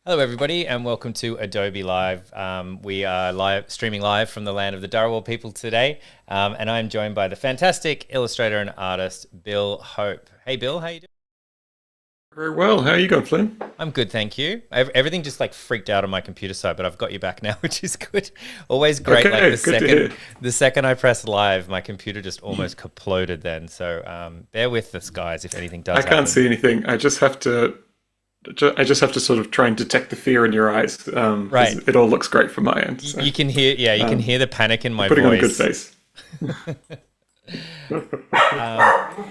Hello, everybody, and welcome to Adobe Live. We are streaming live from the land of the Dharawal people today, and I'm joined by the fantastic illustrator and artist Bill Hope. Hey, Bill, how you doing? Very well. How are you going, Flynn? I'm good, thank you. Everything just like freaked out on my computer side, but I've got you back now, which is good. Always great. Like Okay, good to hear. the second I press live, my computer just almost kaploded. Then, so bear with us, guys, if anything I does can't happen. see anything. I just have to sort of try and detect the fear in your eyes, because Right, it all looks great from my end. So you can hear, yeah, you can um, hear the panic in I'm my putting on a good voice. face.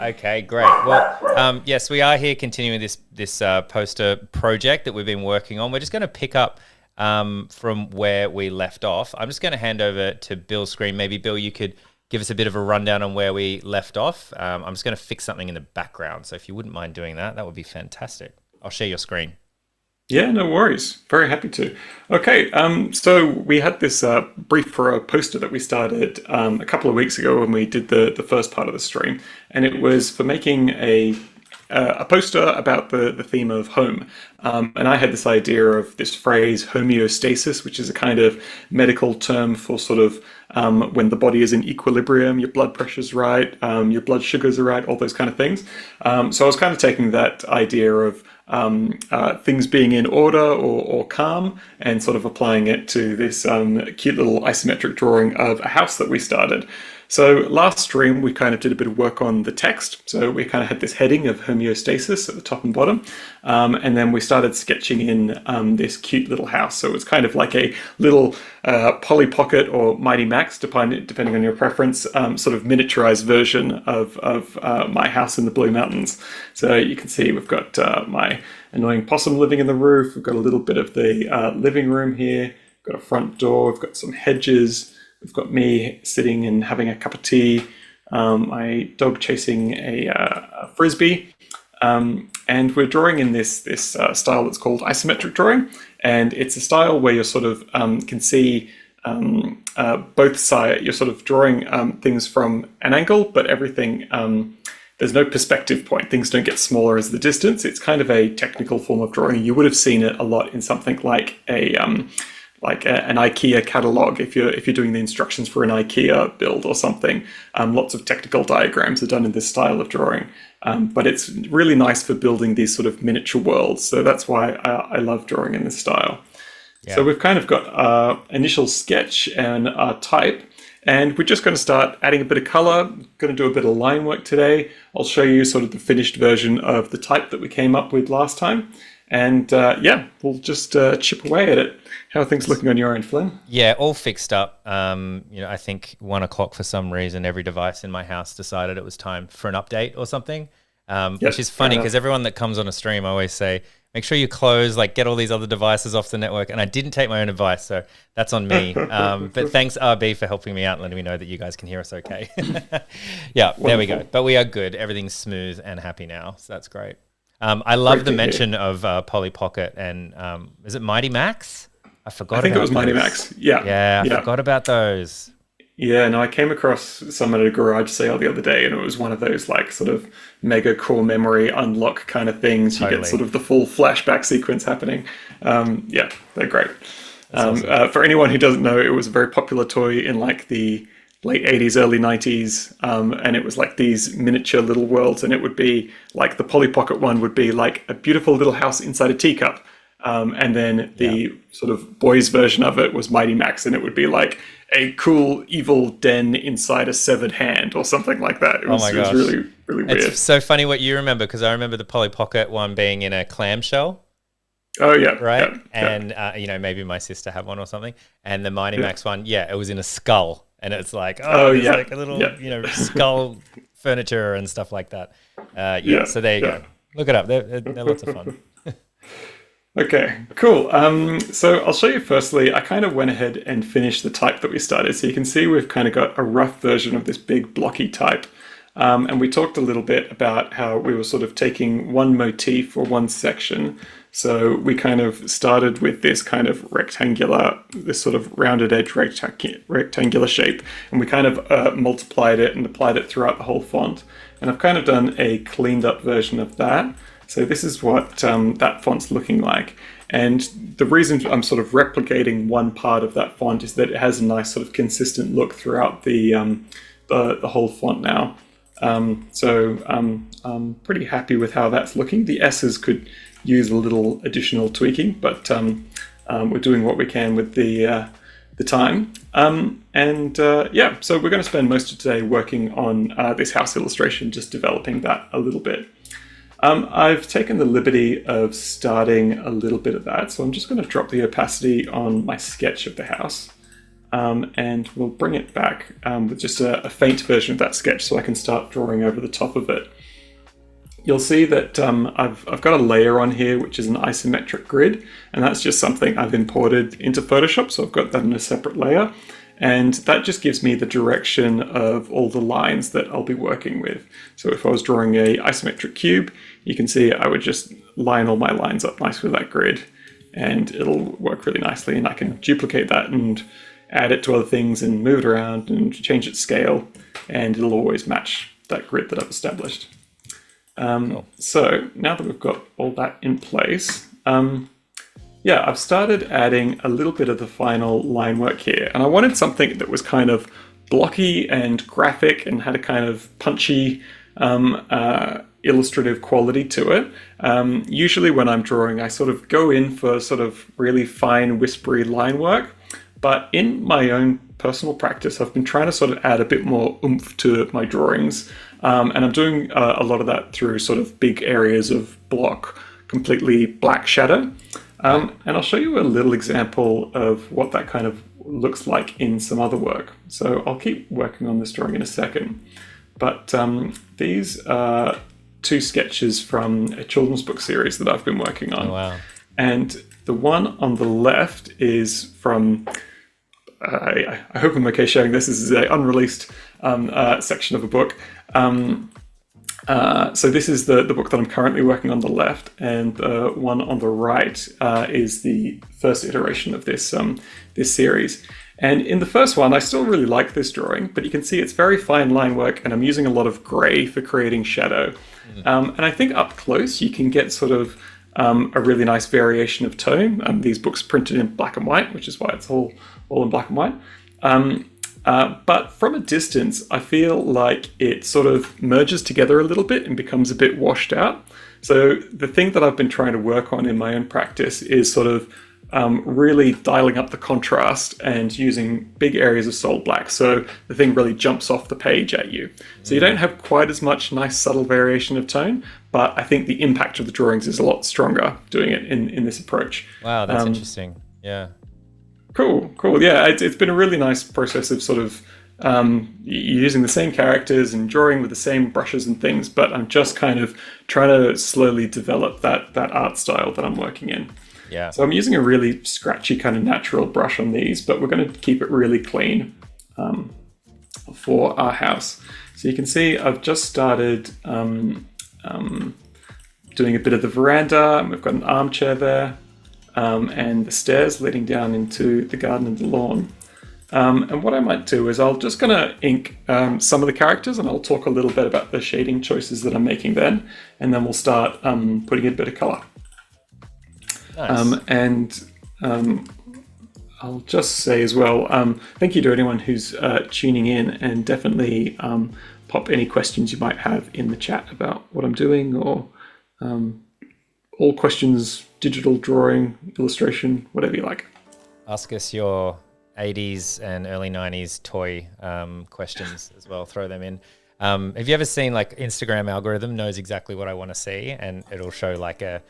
Okay, great. Well, yes, we are here continuing this poster project that we've been working on. We're just going to pick up from where we left off. I'm just going to hand over to Bill's screen. Maybe Bill, you could give us a bit of a rundown on where we left off. I'm just going to fix something in the background, so if you wouldn't mind doing that, that would be fantastic. I'll share your screen. Yeah, no worries. Very happy to. Okay, so we had this brief for a poster that we started a couple of weeks ago when we did the first part of the stream, and it was for making a poster about the theme of home. And I had this idea of this phrase homeostasis, which is a kind of medical term for sort of when the body is in equilibrium, your blood pressure's right, your blood sugars are right, all those kind of things. So I was kind of taking that idea of things being in order or calm and sort of applying it to this cute little isometric drawing of a house that we started. So last stream, we kind of did a bit of work on the text. So we kind of had this heading of homeostasis at the top and bottom. And then we started sketching in this cute little house. So it's kind of like a little Polly Pocket or Mighty Max, depending on your preference, sort of miniaturized version of my house in the Blue Mountains. So you can see we've got my annoying possum living in the roof. We've got a little bit of the living room here. We've got a front door. We've got some hedges. We've got me sitting and having a cup of tea, my dog chasing a frisbee, and we're drawing in this style that's called isometric drawing, and it's a style where you sort of can see both sides. You're sort of drawing things from an angle, but everything there's no perspective point. Things don't get smaller as the distance. It's kind of a technical form of drawing. You would have seen it a lot in something like an IKEA catalog. If you're doing the instructions for an IKEA build or something, lots of technical diagrams are done in this style of drawing. But it's really nice for building these sort of miniature worlds. So that's why I love drawing in this style. So Yeah. we've kind of got our initial sketch and our type, and we're just going to start adding a bit of color. Going to do a bit of line work today. I'll show you sort of the finished version of the type that we came up with last time. And yeah, we'll just chip away at it. How are things looking on your end, Flynn? Yeah, all fixed up. I think 1 o'clock for some reason, every device in my house decided it was time for an update or something. Which Yep, is fair funny because enough. everyone that comes on a stream, I always say, make sure you close, like get all these other devices off the network. And I didn't take my own advice, so that's on me. But thanks RB for helping me out and letting me know that you guys can hear us okay. Yeah, there we go. Wonderful. But we are good. Everything's smooth and happy now, so that's great. I love Great the to hear. mention of Polly Pocket and is it Mighty Max? I I forgot think it was about Mighty those. Max. Yeah, Yeah, I yeah. forgot about those. Yeah, no, I came across some at a garage sale the other day, and it was one of those like sort of mega core memory unlock kind of things. You get Totally. sort of the full flashback sequence happening. Yeah, they're great. That's awesome. For anyone who doesn't know, it was a very popular toy in like the late 80s, early 90s, and it was like these miniature little worlds, and it would be like the Polly Pocket one would be like a beautiful little house inside a teacup. And then Yeah. the sort of boys' version of it was Mighty Max, and it would be like a cool evil den inside a severed hand or something like that. Oh my It was gosh. really, really weird. It's so funny what you remember because I remember the Polly Pocket one being in a clamshell, Oh yeah, right? yeah, yeah, And maybe my sister had one or something. And the Mighty yeah. Max one, yeah, it was in a skull, and it's like, oh, Oh there's yeah, like a little, yeah, skull furniture and stuff like that. Yeah, yeah, so there you yeah. go. Look it up. They're lots of fun. Okay, cool. So I'll show you firstly, I kind of went ahead and finished the type that we started. So you can see we've kind of got a rough version of this big blocky type. And we talked a little bit about how we were sort of taking one motif or one section. So we kind of started with this kind of rectangular, this sort of rounded edge rectangular shape. And we kind of multiplied it and applied it throughout the whole font. And I've kind of done a cleaned up version of that. So this is what that font's looking like. And the reason I'm sort of replicating one part of that font is that it has a nice sort of consistent look throughout the whole font now. So I'm pretty happy with how that's looking. The S's could use a little additional tweaking, but we're doing what we can with the time. Yeah, so we're going to spend most of today working on this house illustration, just developing that a little bit. I've taken the liberty of starting a little bit of that, so I'm just going to drop the opacity on my sketch of the house, and we'll bring it back with just a faint version of that sketch so I can start drawing over the top of it. You'll see that I've got a layer on here, which is an isometric grid, and that's just something I've imported into Photoshop, so I've got that in a separate layer. And that just gives me the direction of all the lines that I'll be working with. So if I was drawing a isometric cube, you can see I would just line all my lines up nice with that grid, and it'll work really nicely. And I can duplicate that and add it to other things and move it around and change its scale, and it'll always match that grid that I've established. Cool. So now that we've got all that in place, yeah, I've started adding a little bit of the final line work here, and I wanted something that was kind of blocky and graphic and had a kind of punchy illustrative quality to it. Usually when I'm drawing, I sort of go in for sort of really fine, whispery line work, but in my own personal practice, I've been trying to sort of add a bit more oomph to my drawings, and I'm doing a lot of that through sort of big areas of block, completely black shadow. And I'll show you a little example of what that kind of looks like in some other work. So I'll keep working on this drawing in a second. But these are two sketches from a children's book series that I've been working on. Oh, wow. And the one on the left is from, I hope I'm okay sharing this. This is an unreleased section of a book. So this is the book that I'm currently working on the left, and the one on the right is the first iteration of this this series. And in the first one, I still really like this drawing, but you can see it's very fine line work, and I'm using a lot of gray for creating shadow. And I think up close you can get sort of a really nice variation of tone. These books printed in black and white, which is why it's all in black and white. But from a distance, I feel like it sort of merges together a little bit and becomes a bit washed out. So the thing that I've been trying to work on in my own practice is sort of really dialing up the contrast and using big areas of solid black, so the thing really jumps off the page at you. So you don't have quite as much nice subtle variation of tone, but I think the impact of the drawings is a lot stronger doing it in this approach. Wow, that's interesting. Yeah. Cool. Yeah, it's been a really nice process of sort of using the same characters and drawing with the same brushes and things, but I'm just kind of trying to slowly develop that art style that I'm working in. Yeah. So I'm using a really scratchy kind of natural brush on these, but we're going to keep it really clean for our house. So you can see I've just started doing a bit of the veranda, and we've got an armchair there. And the stairs leading down into the garden and the lawn. And what I might do is I'm just going to ink some of the characters, and I'll talk a little bit about the shading choices that I'm making then, and then we'll start putting in a bit of color. Nice. I'll just say as well, thank you to anyone who's tuning in, and definitely pop any questions you might have in the chat about what I'm doing, or all questions, digital drawing, illustration, whatever you like. Ask us your 80s and early 90s toy questions as well. Throw them in. Have you ever seen like Instagram algorithm knows exactly what I want to see, and it'll show like a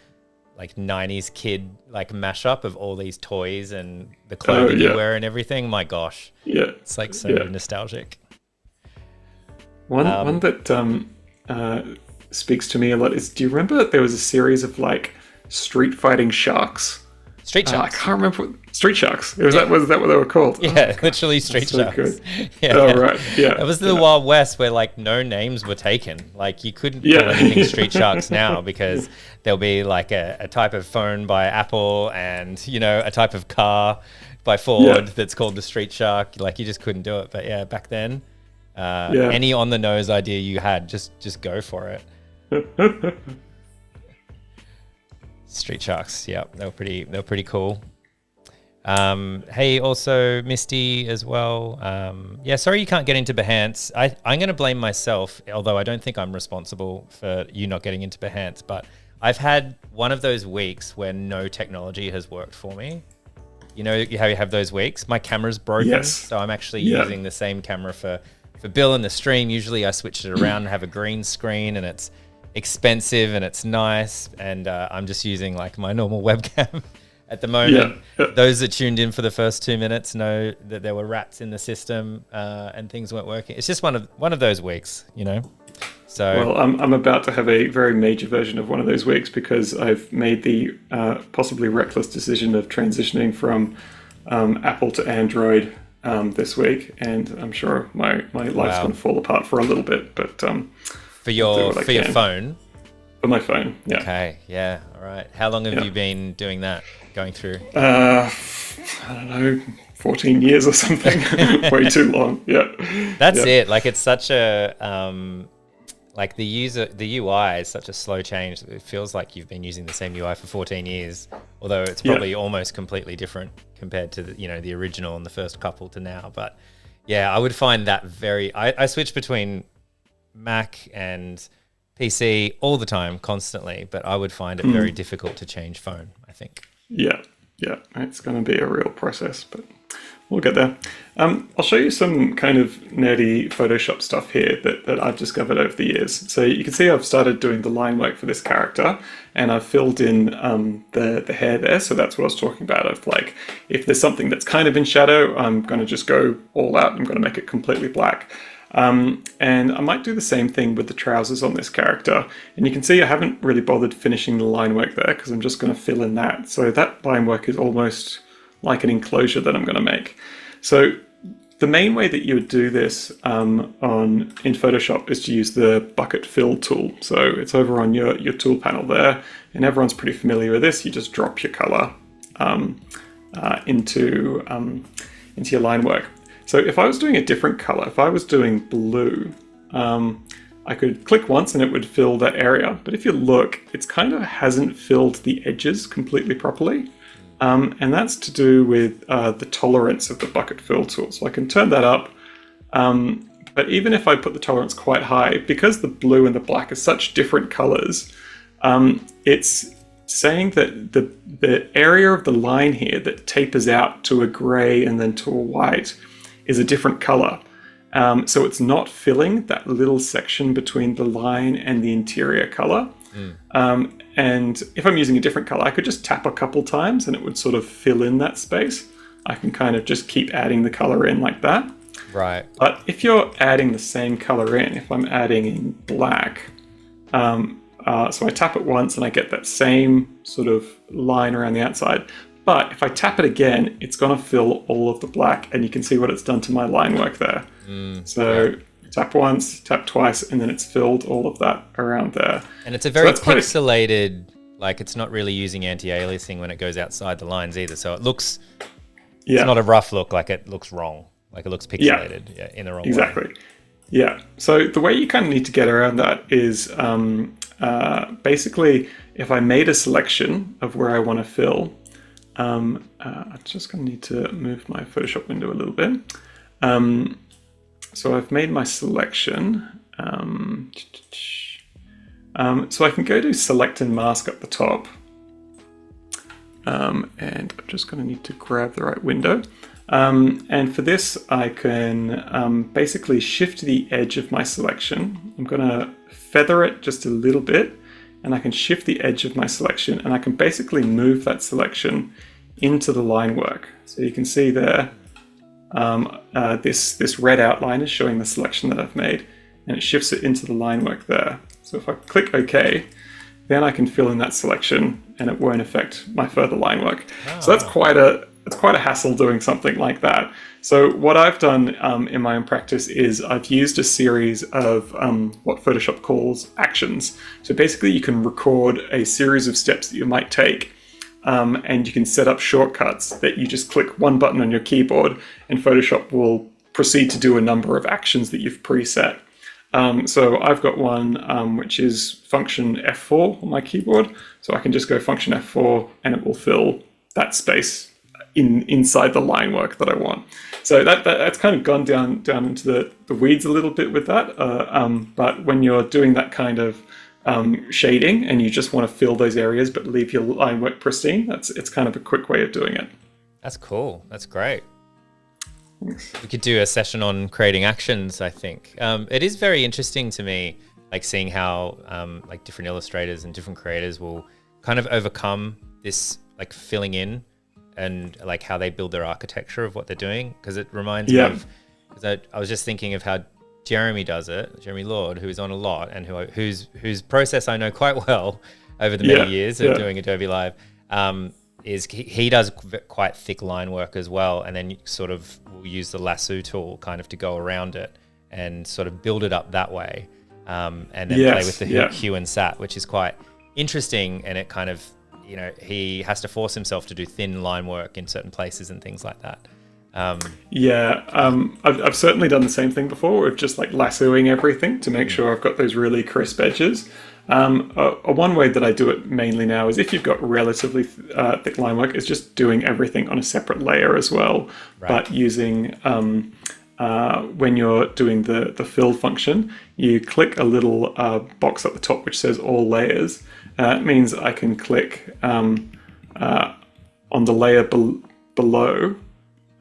90s kid like mashup of all these toys and the clothing you wear and everything? My gosh. Yeah. It's like so nostalgic. One that speaks to me a lot is, do you remember there was a series of like street fighting sharks? Street Sharks. I can't remember Street Sharks. Was that what they were called? Yeah, literally Street Sharks. Good. Yeah. Oh, right. Yeah. It was the Wild West where like no names were taken. Like you couldn't call anything Street Sharks now, because there'll be like a type of phone by Apple and, you know, a type of car by Ford that's called the Street Shark. Like you just couldn't do it. But yeah, back then, any on the nose idea you had, just go for it. Street Sharks. Yeah, they were pretty cool. Hey, also Misty as well. Yeah, sorry you can't get into Behance. I'm going to blame myself, although I don't think I'm responsible for you not getting into Behance, but I've had one of those weeks where no technology has worked for me. You know how you have those weeks? My camera's broken, Yes. so I'm actually using the same camera for Bill and the stream. Usually I switch it around and have a green screen, and it's expensive and it's nice, and I'm just using like my normal webcam at the moment. Those that tuned in for the first 2 minutes know that there were rats in the system and things weren't working. It's just one of those weeks, you know. So well, I'm about to have a very major version of one of those weeks because I've made the possibly reckless decision of transitioning from Apple to Android this week, and I'm sure my life's going to fall apart for a little bit. But for your phone, for my phone, yeah. Okay, yeah, all right. How long have you been doing that? Going through? I don't know, 14 years or something. Way too long. Yeah. That's it. Like it's such a like the UI is such a slow change. It feels like you've been using the same UI for 14 years, although it's probably almost completely different compared to the original and the first couple to now. But yeah, I would find that I switch between Mac and PC all the time, constantly, but I would find it very difficult to change phone, I think. Yeah, it's going to be a real process, but we'll get there. I'll show you some kind of nerdy Photoshop stuff here that I've discovered over the years. So you can see I've started doing the line work for this character, and I've filled in the hair there. So that's what I was talking about. Of like, if there's something that's kind of in shadow, I'm going to just go all out. I'm going to make it completely black. And I might do the same thing with the trousers on this character. And you can see I haven't really bothered finishing the line work there because I'm just going to fill in that. So that line work is almost like an enclosure that I'm going to make. So the main way that you would do this in Photoshop is to use the bucket fill tool. So it's over on your tool panel there, and everyone's pretty familiar with this. You just drop your color into your line work. So if I was doing a different color, if I was doing blue, I could click once and it would fill that area. But if you look, it's kind of hasn't filled the edges completely properly. And that's to do with the tolerance of the bucket fill tool. So I can turn that up. But even if I put the tolerance quite high, because the blue and the black are such different colors, it's saying that the area of the line here that tapers out to a gray and then to a white is a different color. So it's not filling that little section between the line and the interior color. And if I'm using a different color, I could just tap a couple times and it would sort of fill in that space. I can kind of just keep adding the color in like that. Right. But if you're adding the same color in, if I'm adding in black, so I tap it once and I get that same sort of line around the outside. But if I tap it again, it's going to fill all of the black, and you can see what it's done to my line work there. Tap once, tap twice, and then it's filled all of that around there. And it's a very pixelated, like it's not really using anti-aliasing when it goes outside the lines either. So it looks, it's not a rough look, like it looks wrong. Like it looks pixelated in the wrong way. Exactly. Yeah. So the way you kind of need to get around that is basically if I made a selection of where I want to fill, I'm just going to need to move my Photoshop window a little bit. So I've made my selection. So I can go to select and mask up the top. And I'm just going to need to grab the right window. And for this, I can basically shift the edge of my selection. I'm going to feather it just a little bit, and I can shift the edge of my selection, and I can basically move that selection into the line work. So you can see there, this red outline is showing the selection that I've made, and it shifts it into the line work there. So if I click OK, then I can fill in that selection, and it won't affect my further line work. Oh. So that's quite a hassle doing something like that. So what I've done in my own practice is I've used a series of what Photoshop calls actions. So basically you can record a series of steps that you might take, and you can set up shortcuts that you just click one button on your keyboard and Photoshop will proceed to do a number of actions that you've preset. So I've got one which is function F4 on my keyboard. So I can just go function F4 and it will fill that space inside the line work that I want. So that's kind of gone down into the weeds a little bit with that. But when you're doing that kind of shading and you just want to fill those areas but leave your line work pristine, it's kind of a quick way of doing it. That's cool. That's great. We could do a session on creating actions, I think. It is very interesting to me, like seeing how like different illustrators and different creators will kind of overcome this like filling in and like how they build their architecture of what they're doing. Because it reminds me of, because I was just thinking of how Jeremy does it, Jeremy Lord, who is on a lot and whose process I know quite well over the many years of doing Adobe Live. Is he does quite thick line work as well, and then you sort of will use the lasso tool kind of to go around it and sort of build it up that way, and then play with the hue and sat, which is quite interesting. And it kind of, you know, he has to force himself to do thin line work in certain places and things like that. I've certainly done the same thing before with just like lassoing everything to make sure I've got those really crisp edges. One way that I do it mainly now is if you've got relatively thick line work, is just doing everything on a separate layer as well, but using when you're doing the fill function, you click a little box at the top which says all layers. It means I can click on the layer below,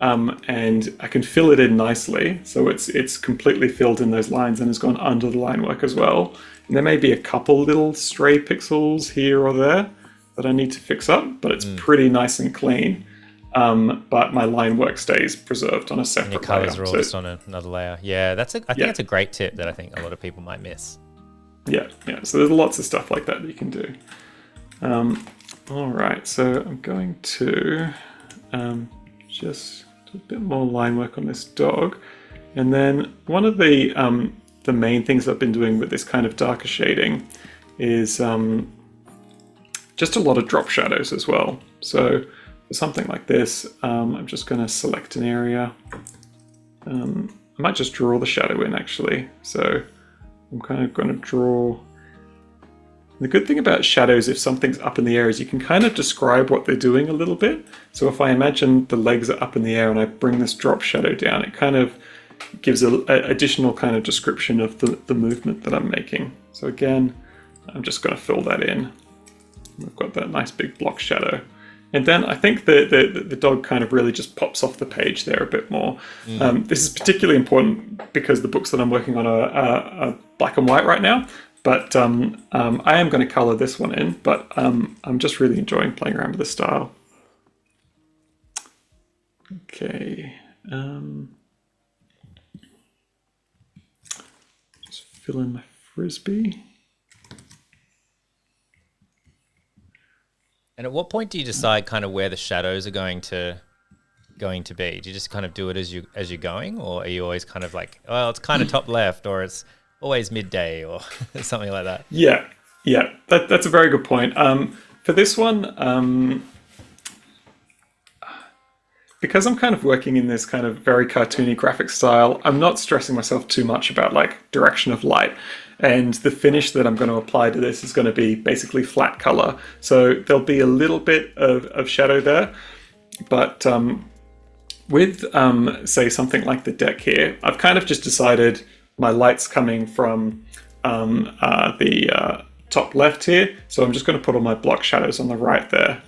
and I can fill it in nicely, so it's completely filled in those lines and has gone under the line work as well. And there may be a couple little stray pixels here or there that I need to fix up, but it's pretty nice and clean. But my line work stays preserved on a separate layer. Your colors are all just on another layer. Yeah, I think that's a great tip that I think a lot of people might miss. Yeah. So there's lots of stuff like that you can do. All right, so I'm going to just do a bit more line work on this dog. And then one of the main things I've been doing with this kind of darker shading is just a lot of drop shadows as well. So for something like this, I'm just going to select an area. I might just draw the shadow in actually. So I'm kind of going to draw. The good thing about shadows, if something's up in the air, is you can kind of describe what they're doing a little bit. So if I imagine the legs are up in the air and I bring this drop shadow down, it kind of gives an additional kind of description of the movement that I'm making. So again, I'm just going to fill that in. We've got that nice big block shadow. And then I think the dog kind of really just pops off the page there a bit more. This is particularly important because the books that I'm working on are black and white right now. But I am going to color this one in, but I'm just really enjoying playing around with the style. Okay. Just fill in my frisbee. And at what point do you decide kind of where the shadows are going to be? Do you just kind of do it as you're going, or are you always kind of like, well, it's kind of top left, or it's always midday, or something like that? Yeah, that's a very good point. For this one, because I'm kind of working in this kind of very cartoony graphic style, I'm not stressing myself too much about like direction of light. And the finish that I'm going to apply to this is going to be basically flat color. So there'll be a little bit of shadow there. But with, say, something like the deck here, I've kind of just decided my light's coming from the top left here. So I'm just going to put all my block shadows on the right there.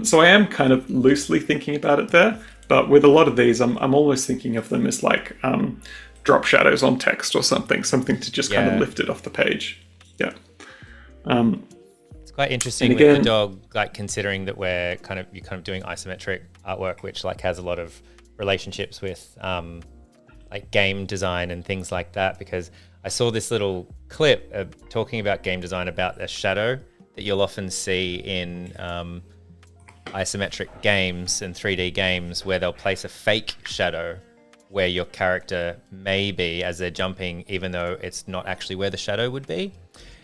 So I am kind of loosely thinking about it there. But with a lot of these, I'm always thinking of them as like drop shadows on text or something to just kind of lift it off the page. It's quite interesting with the dog, like considering that you're kind of doing isometric artwork, which like has a lot of relationships with like game design and things like that, because I saw this little clip of talking about game design about a shadow that you'll often see in isometric games and 3D games, where they'll place a fake shadow where your character may be as they're jumping, even though it's not actually where the shadow would be.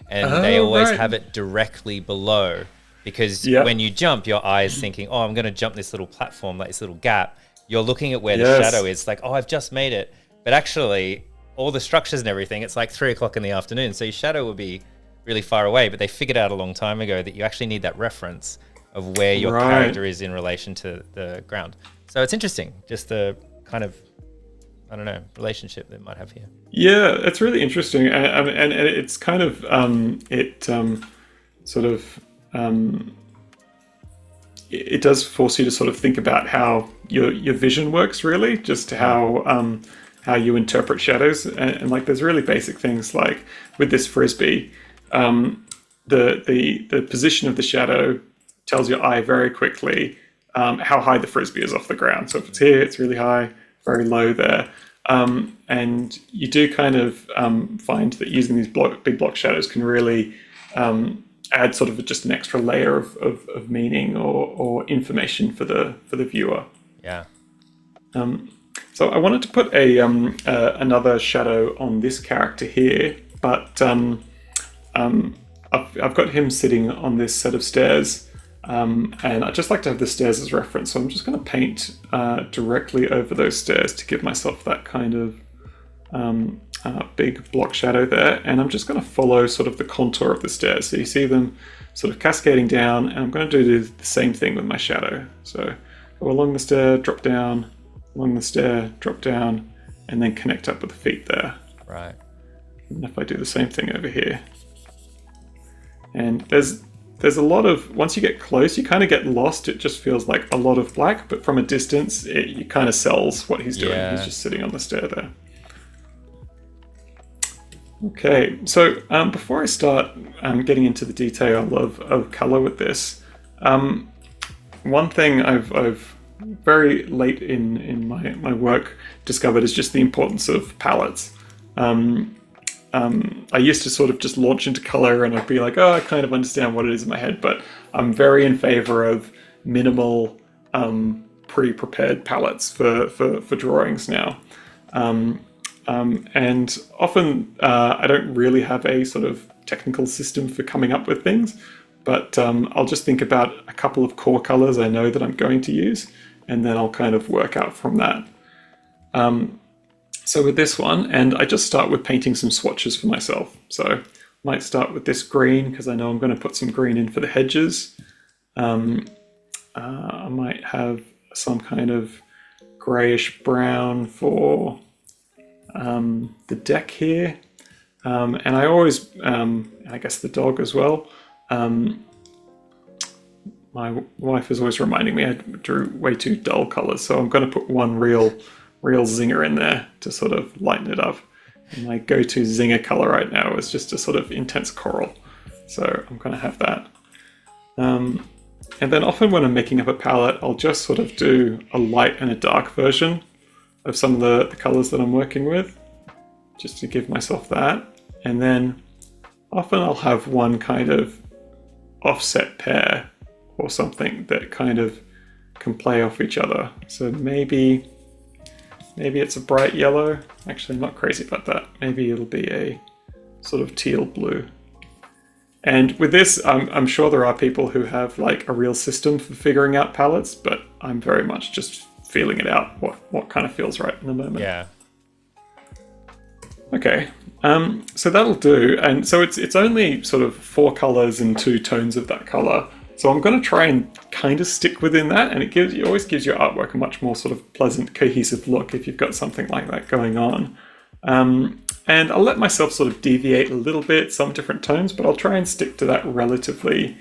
And they always have it directly below, because when you jump, your eye is thinking, oh, I'm going to jump this little platform, like this little gap. You're looking at where the shadow is, like, oh, I've just made it. But actually, all the structures and everything, it's like 3 o'clock in the afternoon. So your shadow will be really far away, but they figured out a long time ago that you actually need that reference of where your character is in relation to the ground. So it's interesting, just the kind of, I don't know, relationship they might have here. Yeah, it's really interesting, and it's kind of it does force you to sort of think about how your vision works, really, just how you interpret shadows, and like there's really basic things like with this frisbee, the position of the shadow tells your eye very quickly how high the frisbee is off the ground. So if it's here, it's really high, very low there. And you do kind of find that using these big block shadows can really add sort of just an extra layer of meaning or information for the viewer. Yeah. So I wanted to put another shadow on this character here, but I've got him sitting on this set of stairs. And I just like to have the stairs as reference, so I'm just going to paint directly over those stairs to give myself that kind of big block shadow there, and I'm just going to follow sort of the contour of the stairs. So you see them sort of cascading down, and I'm going to do the same thing with my shadow. So go along the stair, drop down, along the stair, drop down, and then connect up with the feet there. Right. And if I do the same thing over here, and there's a lot of, once you get close, you kind of get lost. It just feels like a lot of black, but from a distance, it kind of sells what he's doing. Yeah. He's just sitting on the stair there. Okay, so before I start getting into the detail of color with this, one thing I've very late in my work discovered is just the importance of palettes. I used to sort of just launch into color and I'd be like, oh, I kind of understand what it is in my head, but I'm very in favor of minimal pre-prepared palettes for drawings now. And often I don't really have a sort of technical system for coming up with things, but I'll just think about a couple of core colors I know that I'm going to use, and then I'll kind of work out from that. So with this one, and I just start with painting some swatches for myself. So I might start with this green because I know I'm going to put some green in for the hedges. I might have some kind of grayish brown for the deck here. And I always, I guess the dog as well. My wife is always reminding me I drew way too dull colors, so I'm going to put one real zinger in there to sort of lighten it up. And my go-to zinger color right now is just a sort of intense coral. So I'm going to have that. And then often when I'm making up a palette, I'll just sort of do a light and a dark version of some of the colors that I'm working with, just to give myself that. And then often I'll have one kind of offset pair or something that kind of can play off each other. So maybe it's a bright yellow. Actually, I'm not crazy about that. Maybe it'll be a sort of teal blue. And with this, I'm sure there are people who have like a real system for figuring out palettes, but I'm very much just feeling it out, what kind of feels right in the moment. Yeah. Okay, so that'll do. And so it's only sort of 4 colors and 2 tones of that color. So I'm going to try and kind of stick within that, and it always gives your artwork a much more sort of pleasant, cohesive look if you've got something like that going on. And I'll let myself sort of deviate a little bit, some different tones, but I'll try and stick to that relatively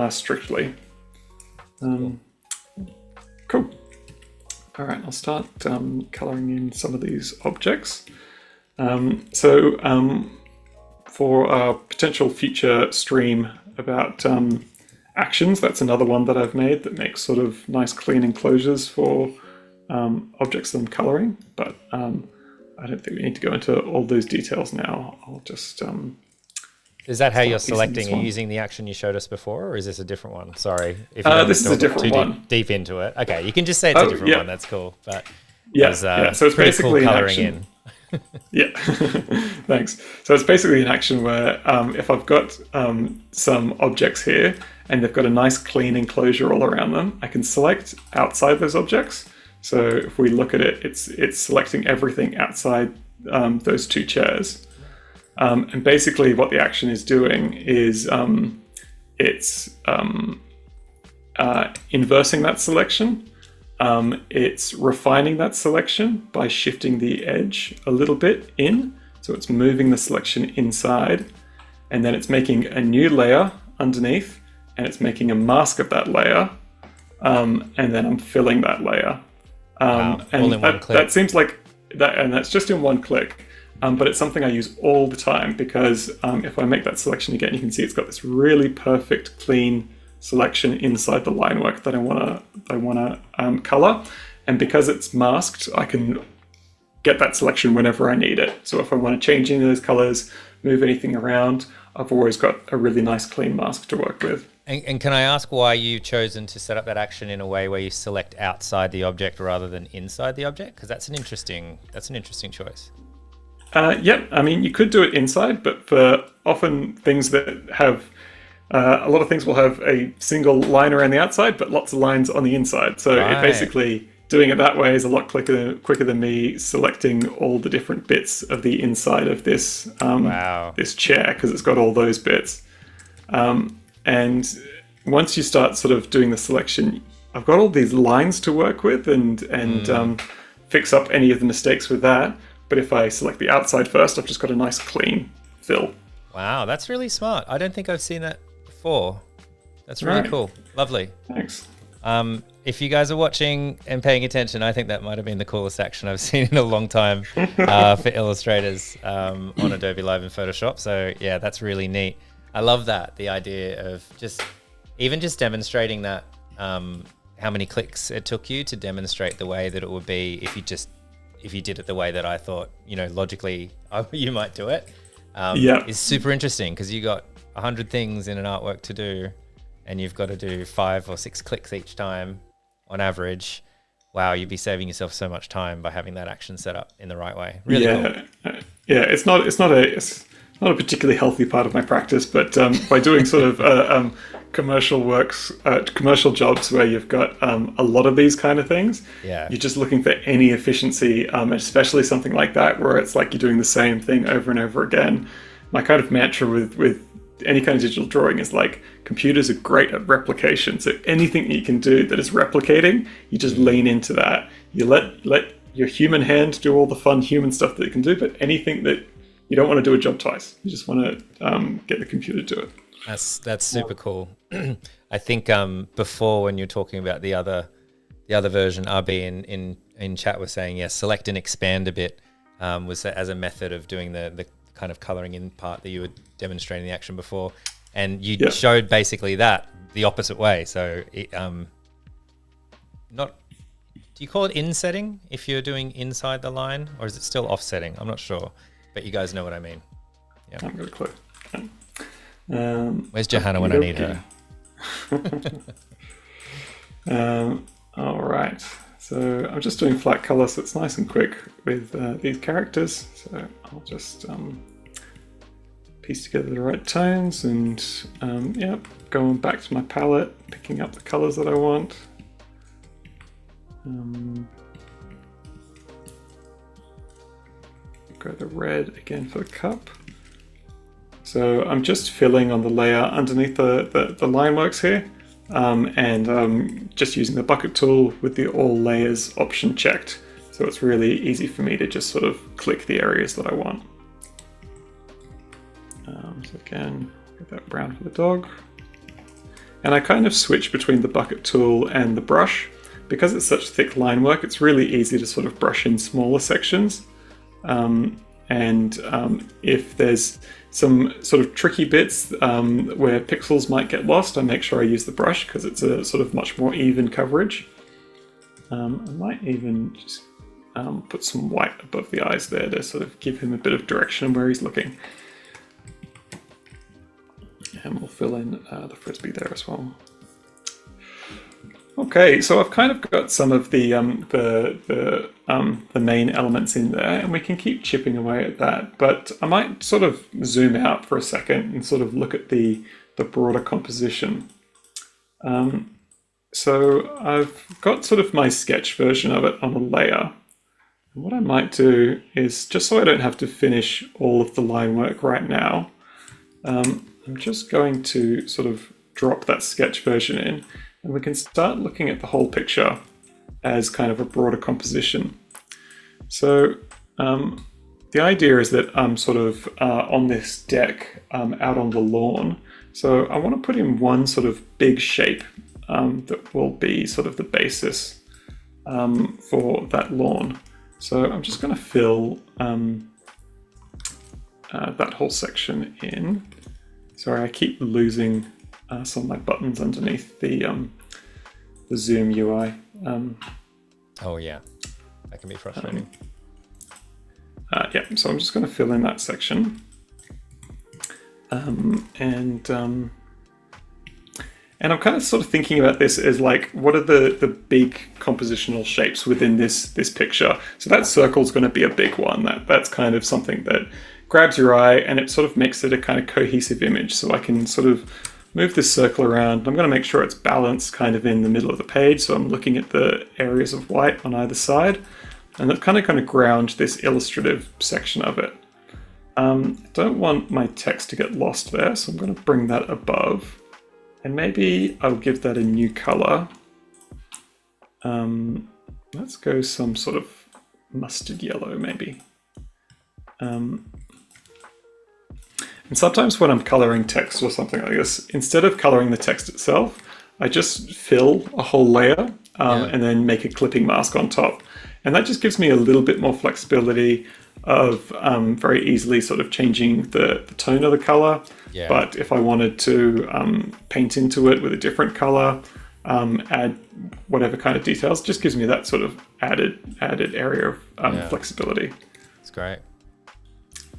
strictly. Cool. All right, I'll start coloring in some of these objects. For a potential future stream about actions, that's another one that I've made that makes sort of nice clean enclosures for objects that I'm coloring, but I don't think we need to go into all those details now. I'll just... Is that how you're selecting? Are you using the action you showed us before, or is this a different one? Sorry. If this is a different one. Deep into it. Okay, you can just say it's a different one. That's cool. But yeah. So it's basically cool an coloring action. in. Yeah, thanks. So it's basically an action where if I've got some objects here and they've got a nice clean enclosure all around them, I can select outside those objects. So if we look at it, it's selecting everything outside those two chairs. And basically what the action is doing is it's inversing that selection. It's refining that selection by shifting the edge a little bit in. So it's moving the selection inside, and then it's making a new layer underneath, and it's making a mask of that layer, and then I'm filling that layer. Wow. And All in one click. that seems like that, and that's just in one click. But it's something I use all the time because if I make that selection again, you can see it's got this really perfect, clean selection inside the line work that I want to color, and because it's masked, I can get that selection whenever I need it. So if I want to change any of those colors, move anything around, I've always got a really nice clean mask to work with. And can I ask why you've chosen to set up that action in a way where you select outside the object rather than inside the object? Because that's an interesting choice. Yep, I mean, you could do it inside, but for often things that have a lot of things will have a single line around the outside, but lots of lines on the inside. So Right. it basically, doing it that way is a lot quicker than me selecting all the different bits of the inside of this this chair, because it's got all those bits. And once you start sort of doing the selection, I've got all these lines to work with and fix up any of the mistakes with that. But if I select the outside first, I've just got a nice clean fill. Wow, that's really smart. I don't think I've seen that before. That's really cool. Lovely. Thanks. If you guys are watching and paying attention, I think that might have been the coolest action I've seen in a long time for illustrators on Adobe Live and Photoshop. So yeah, that's really neat. I love that, the idea of just demonstrating that, how many clicks it took you to demonstrate the way that it would be if you did it the way that I thought, logically you might do it. Is super interesting because you got 100 things in an artwork to do, and you've got to do 5 or 6 clicks each time on average. Wow, you'd be saving yourself so much time by having that action set up in the right way. Really cool. Yeah, it's not a particularly healthy part of my practice, but by doing sort of commercial jobs where you've got a lot of these kind of things, you're just looking for any efficiency, especially something like that where it's like you're doing the same thing over and over again. My kind of mantra with any kind of digital drawing is like, computers are great at replication. So anything that you can do that is replicating, you just lean into that. You let your human hand do all the fun human stuff that it can do, but anything that you don't want to do a job twice. You just want to get the computer to do it. That's super cool. I think before, when you're talking about the other version, RB in chat was saying, select and expand a bit was as a method of doing the kind of coloring in part that you were demonstrating the action before, and you showed basically that the opposite way. So do you call it insetting if you're doing inside the line, or is it still offsetting? I'm not sure, but you guys know what I mean. Yeah. I'm going to click. Where's Johanna when I need her? All right. So I'm just doing flat color, so it's nice and quick with these characters. So I'll just piece together the right tones and going back to my palette, picking up the colors that I want. Go the red again for the cup. So I'm just filling on the layer underneath the line works here, and just using the bucket tool with the all layers option checked. So it's really easy for me to just sort of click the areas that I want. So again, get that brown for the dog. And I kind of switch between the bucket tool and the brush. Because it's such thick line work, it's really easy to sort of brush in smaller sections. If there's some sort of tricky bits where pixels might get lost, I make sure I use the brush because it's a sort of much more even coverage. I might even just put some white above the eyes there to sort of give him a bit of direction where he's looking. And we'll fill in the frisbee there as well. Okay, so I've kind of got some of the main elements in there, and we can keep chipping away at that. But I might sort of zoom out for a second and sort of look at the broader composition. So I've got sort of my sketch version of it on a layer, And what I might do is, just so I don't have to finish all of the line work right now, I'm just going to sort of drop that sketch version in, and we can start looking at the whole picture as kind of a broader composition. So the idea is that I'm sort of on this deck out on the lawn. So I want to put in one sort of big shape that will be sort of the basis for that lawn. So I'm just going to fill that whole section in. Sorry, I keep losing some of my buttons underneath the Zoom UI. Oh yeah, that can be frustrating. Yeah, so I'm just going to fill in that section. And I'm kind of sort of thinking about this as like, what are the big compositional shapes within this picture? So that circle is going to be a big one. That's kind of something that grabs your eye, and it sort of makes it a kind of cohesive image. So I can sort of move this circle around. I'm going to make sure it's balanced kind of in the middle of the page. So I'm looking at the areas of white on either side, and that's kind of ground this illustrative section of it. I don't want my text to get lost there, so I'm going to bring that above. And maybe I'll give that a new color. Let's go some sort of mustard yellow, maybe. And sometimes when I'm coloring text or something like this, instead of coloring the text itself, I just fill a whole layer and then make a clipping mask on top. And that just gives me a little bit more flexibility of very easily sort of changing the tone of the color. Yeah. But if I wanted to paint into it with a different color, add whatever kind of details, just gives me that sort of added area of flexibility. That's great.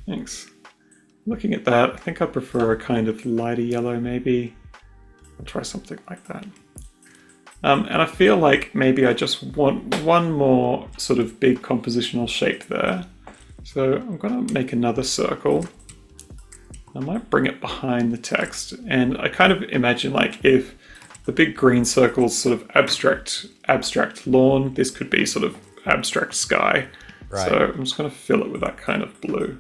Thanks. Looking at that, I think I prefer a kind of lighter yellow maybe. I'll try something like that. And I feel like maybe I just want one more sort of big compositional shape there. So I'm going to make another circle. I might bring it behind the text. And I kind of imagine like if the big green circle's sort of abstract lawn, this could be sort of abstract sky. Right. So I'm just going to fill it with that kind of blue.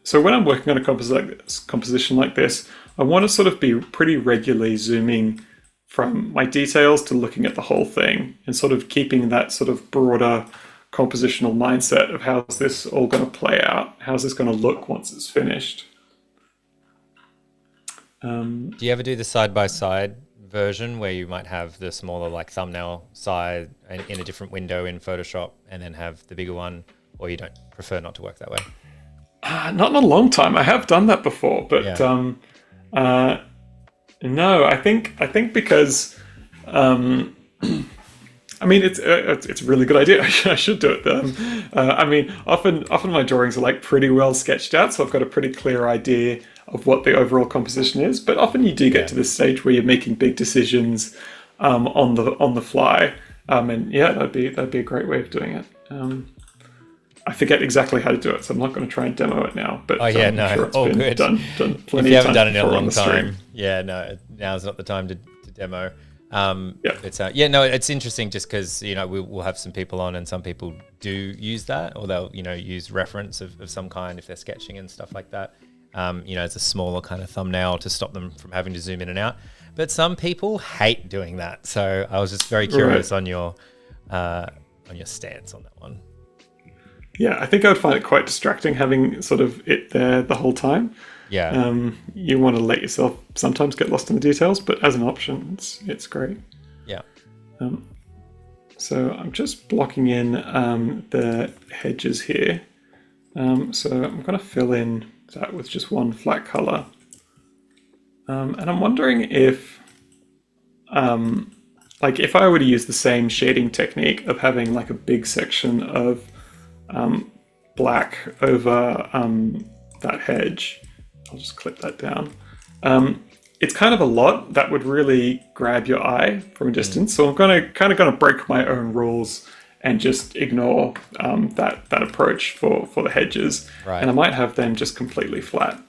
So when I'm working on a composition like this, I want to sort of be pretty regularly zooming from my details to looking at the whole thing and sort of keeping that sort of broader compositional mindset of how's this all going to play out? How's this going to look once it's finished? Do you ever do the side-by-side version where you might have the smaller like thumbnail side in a different window in Photoshop and then have the bigger one, or you don't prefer not to work that way? Not in a long time. I have done that before, but no. I think because I mean it's a really good idea. I should do it. I mean, often my drawings are like pretty well sketched out, so I've got a pretty clear idea of what the overall composition is. But often you do get to this stage where you're making big decisions on the fly, and yeah, that'd be a great way of doing it. I forget exactly how to do it, so I'm not going to try and demo it now. But I'm sure it's been good. Done plenty if you haven't done it in a long time, now's not the time to demo. It's interesting just because we'll have some people on, and some people do use that, or they'll use reference of some kind if they're sketching and stuff like that. As a smaller kind of thumbnail to stop them from having to zoom in and out. But some people hate doing that, so I was just very curious on your stance on that one. Yeah, I think I would find it quite distracting having sort of it there the whole time. Yeah. You want to let yourself sometimes get lost in the details, but as an option, it's great. Yeah. So I'm just blocking in the hedges here. So I'm going to fill in that with just one flat color. And I'm wondering if, like if I were to use the same shading technique of having like a big section of black over that hedge. I'll just clip that down. It's kind of a lot that would really grab your eye from a distance. So I'm going to break my own rules and just ignore that approach for the hedges. Right. And I might have them just completely flat.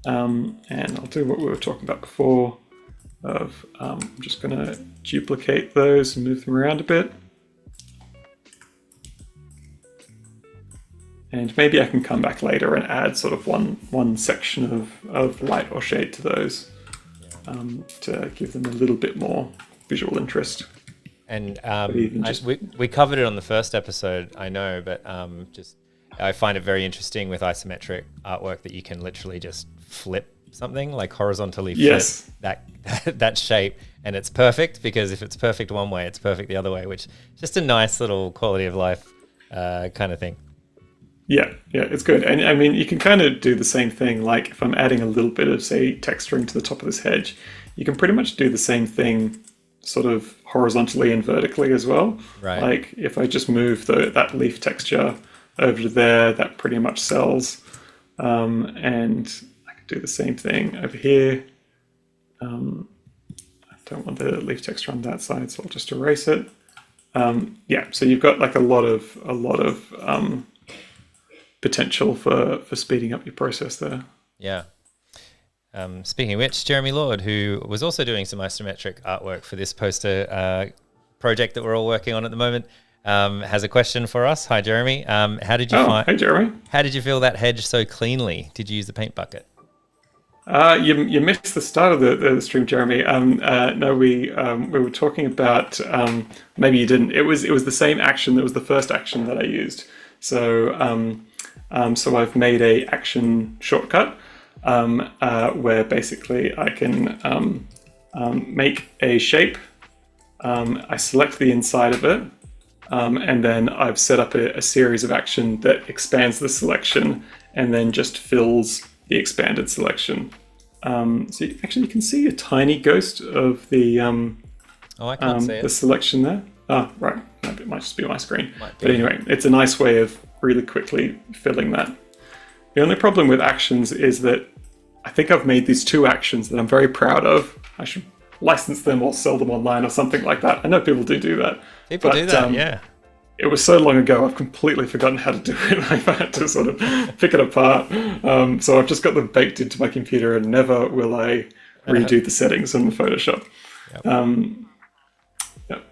And I'll do what we were talking about before. I'm just going to duplicate those and move them around a bit. And maybe I can come back later and add sort of one section of light or shade to those to give them a little bit more visual interest. And we covered it on the first episode, I know, but I find it very interesting with isometric artwork that you can literally just flip something, like horizontally flip that shape, and it's perfect, because if it's perfect one way, it's perfect the other way, which is just a nice little quality of life kind of thing. Yeah, it's good. And I mean, you can kind of do the same thing. Like if I'm adding a little bit of, say, texturing to the top of this hedge, you can pretty much do the same thing sort of horizontally and vertically as well. Right. Like if I just move that leaf texture over to there, that pretty much sells. And I can do the same thing over here. I don't want the leaf texture on that side, so I'll just erase it. So you've got like a lot of potential for speeding up your process there. Yeah. Speaking of which, Jeremy Lord, who was also doing some isometric artwork for this poster project that we're all working on at the moment, has a question for us. Hi, Jeremy. How did you Hey, Jeremy. How did you fill that hedge so cleanly? Did you use the paint bucket? You missed the start of the stream, Jeremy. No, we were talking about maybe you didn't. It was the same action that was the first action that I used. So I've made a action shortcut where basically I can make a shape. I select the inside of it, and then I've set up a series of action that expands the selection and then just fills the expanded selection. So you can see a tiny ghost of the I can't see it. The selection there. Right. It might just be my screen. But anyway, it's a nice way of really quickly filling that. The only problem with actions is that I think I've made these two actions that I'm very proud of. I should license them or sell them online or something like that. I know people do that. People do that, yeah. It was so long ago, I've completely forgotten how to do it. I've had to sort of pick it apart. So I've just got them baked into my computer, and never will I redo the settings in Photoshop. Yep.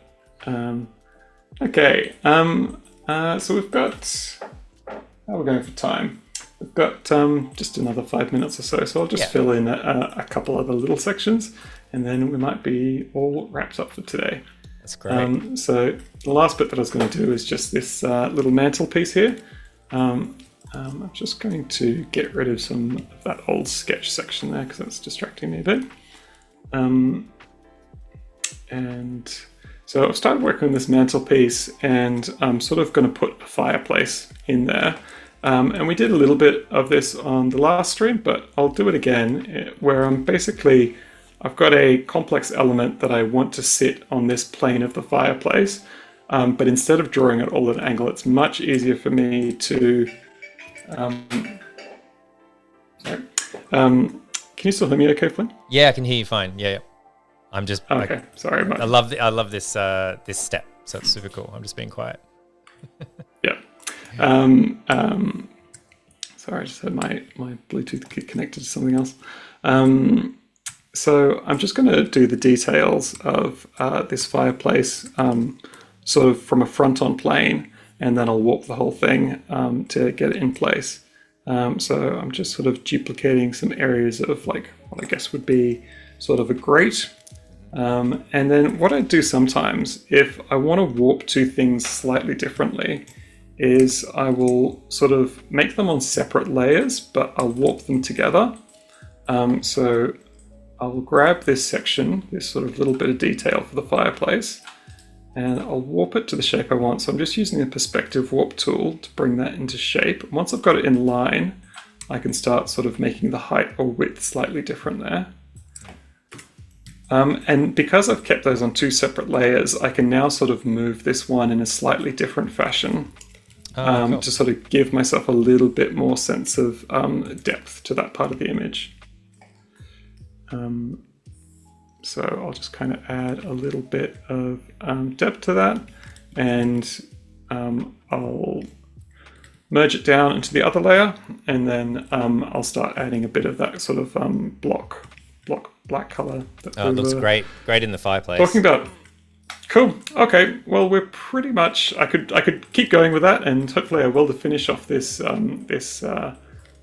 Okay. So we've got... How are we going for time? We've got just another 5 minutes or so. So I'll just fill in a couple other little sections, and then we might be all wrapped up for today. That's great. So the last bit that I was going to do is just this little mantelpiece here. I'm just going to get rid of some of that old sketch section there because that's distracting me a bit. And so I've started working on this mantelpiece, and I'm sort of going to put a fireplace in there. And we did a little bit of this on the last stream, but I'll do it again, where I've got a complex element that I want to sit on this plane of the fireplace, but instead of drawing it all at an angle, it's much easier for me to... can you still hear me okay, Flynn? Yeah, I can hear you fine. Yeah. I'm just... Okay, sorry about that. I love this this step, so it's super cool. I'm just being quiet. Yeah. Sorry, I just had my Bluetooth connected to something else. So I'm just going to do the details of this fireplace sort of from a front-on plane, and then I'll warp the whole thing to get it in place. So I'm just sort of duplicating some areas of like what I guess would be sort of a grate. And then what I do sometimes, if I want to warp two things slightly differently, is I will sort of make them on separate layers, but I'll warp them together. So I'll grab this section, this sort of little bit of detail for the fireplace, and I'll warp it to the shape I want. So I'm just using the perspective warp tool to bring that into shape. And once I've got it in line, I can start sort of making the height or width slightly different there. And because I've kept those on two separate layers, I can now sort of move this one in a slightly different fashion. Cool. To sort of give myself a little bit more sense of depth to that part of the image. So I'll just kind of add a little bit of depth to that, and I'll merge it down into the other layer, and then I'll start adding a bit of that sort of block block black color that Oh, it looks great. Great in the fireplace. talking about. Cool. Okay. Well, we're pretty much. I could keep going with that, and hopefully I will to finish off this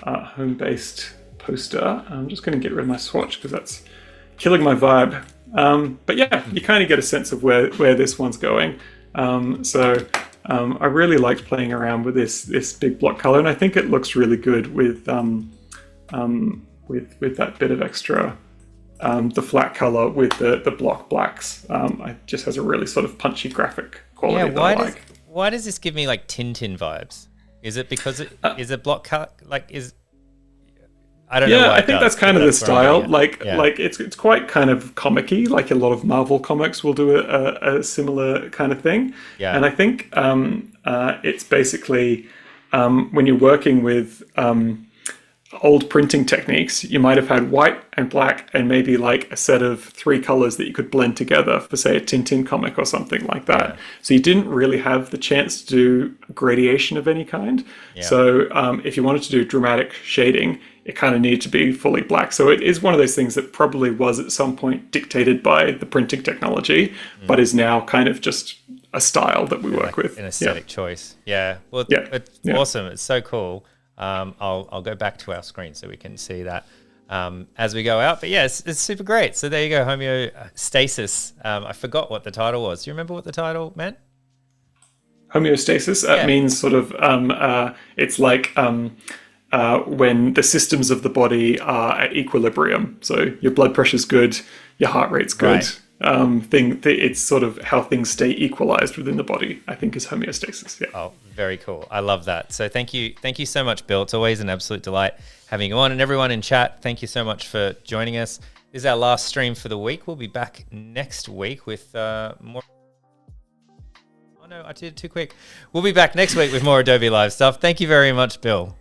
home-based poster. I'm just going to get rid of my swatch because that's killing my vibe. But yeah, you kind of get a sense of where this one's going. I really liked playing around with this big block color, and I think it looks really good with that bit of extra. The flat color with the block blacks. It just has a really sort of punchy graphic quality. Yeah, why does this give me like Tintin vibes? Is it because is it block color? I don't know. Yeah, why I think that's kind of the style. Like it's quite kind of comic-y. Like a lot of Marvel comics will do a similar kind of thing. Yeah. And I think it's basically when you're working with old printing techniques, you might have had white and black and maybe like a set of 3 colors that you could blend together for, say, a Tintin comic or something like that. Yeah. So you didn't really have the chance to do gradation of any kind. Yeah. So if you wanted to do dramatic shading, it kind of needed to be fully black. So it is one of those things that probably was at some point dictated by the printing technology, but is now kind of just a style that we work with. An aesthetic choice. Yeah. Well, it's awesome. It's so cool. I'll go back to our screen so we can see that as we go out. But yeah, it's super great. So there you go, homeostasis. I forgot what the title was. Do you remember what the title meant? Homeostasis means sort of it's like when the systems of the body are at equilibrium. So your blood pressure's good, your heart rate's good. Right. It's sort of how things stay equalized within the body, I think, is homeostasis. Yeah. Oh, very cool. I love that. So thank you so much, Bill. It's always an absolute delight having you on, and everyone in chat, thank you so much for joining us. This is our last stream for the week. We'll be back next week with more. Oh no, I did it too quick. We'll be back next week with more Adobe Live stuff. Thank you very much, Bill.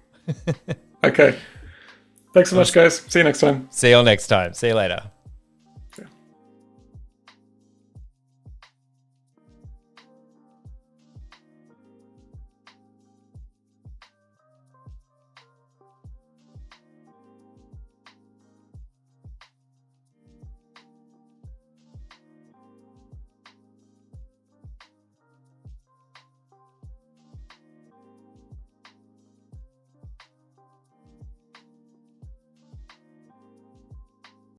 Okay. Thanks so much, guys. See you next time. See you all next time. See you later.